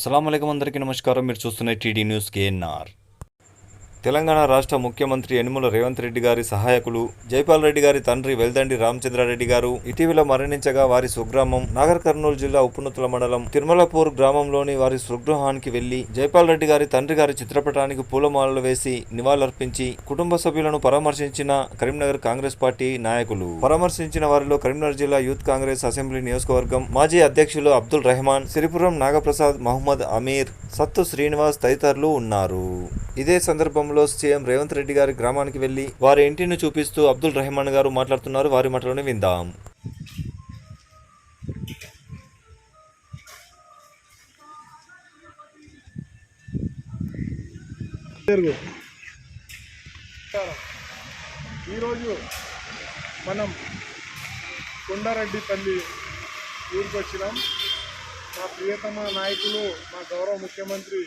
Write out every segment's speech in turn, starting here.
అస్సలాముఅలైకుం అందరికీ నమస్కారం. మీరు చూస్తున్న టీడీ న్యూస్ కేఎన్ఆర్. తెలంగాణ రాష్ట్ర ముఖ్యమంత్రి యనుమల రేవంత్ రెడ్డి గారి సహాయకులు జైపాల్ రెడ్డి గారి తండ్రి వెల్దండి రామచంద్రారెడ్డి గారు ఇటీవల మరణించగా వారి స్వగ్రామం నాగర్ కర్నూలు జిల్లా ఉప్పునూతల మండలం తిరుమలపూర్ గ్రామంలోని వారి స్వగృహానికి వెళ్లి జైపాల్ రెడ్డి గారి తండ్రి గారి చిత్రపటానికి పూలమాలలు వేసి నివాళులర్పించి కుటుంబ సభ్యులను పరామర్శించిన కరీంనగర్ కాంగ్రెస్ పార్టీ నాయకులు. పరామర్శించిన వారిలో కరీంనగర్ జిల్లా యూత్ కాంగ్రెస్ అసెంబ్లీ నియోజకవర్గం మాజీ అధ్యక్షులు అబ్దుల్ రెహమాన్, సిరిపురం నాగప్రసాద్, మహమ్మద్ అమీర్, సత్తు శ్రీనివాస్ తదితరులు ఉన్నారు. ఇదే సందర్భంలో సీఎం రేవంత్ రెడ్డి గారి గ్రామానికి వెళ్లి వారి ఇంటిని చూపిస్తూ అబ్దుల్ రెహమాన్ గారు మాట్లాడుతున్నారు. వారి మాటలోనే విందాం. ఈరోజు మనం కొండారెడ్డిపల్లి ఊరికి వచ్చినాం. మా ప్రియతమ నాయకులు, మా గౌరవ ముఖ్యమంత్రి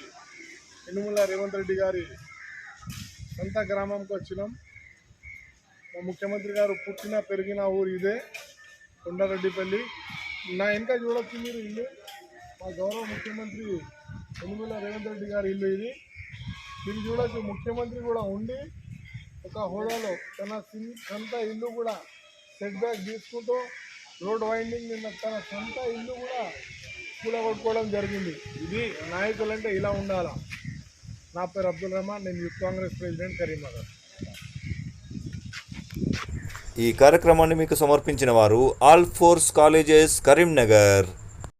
యనుమల రేవంత్ రెడ్డి గారి సొంత గ్రామంకి వచ్చినాం. మా ముఖ్యమంత్రి గారు పుట్టిన పెరిగిన ఊరు ఇదే కొండారెడ్డిపల్లి. నా వెనక చూడొచ్చు మీరు ఇల్లు, మా గౌరవ ముఖ్యమంత్రి యనుమల రేవంత్ రెడ్డి గారి ఇల్లు ఇది. మీరు చూడొచ్చు, ముఖ్యమంత్రి కూడా ఉండి ఒక హోదాలో తన సొంత ఇల్లు కూడా సెట్ బ్యాక్ తీసుకుంటూ రోడ్ వైండింగ్ నిన్న తన సొంత ఇల్లు కూడా కూలగొట్టుకోవడం జరిగింది. ఇది నాయకులంటే ఇలా ఉండాలా. నా పేరు అబ్దుల్ రెహమాన్, నేను యూత్ కాంగ్రెస్ ప్రెసిడెంట్ కరీంనగర్. ఈ కార్యక్రమాన్ని మీకు సమర్పించిన వారు ఆల్ ఫోర్స్ కాలేజెస్ కరీంనగర్.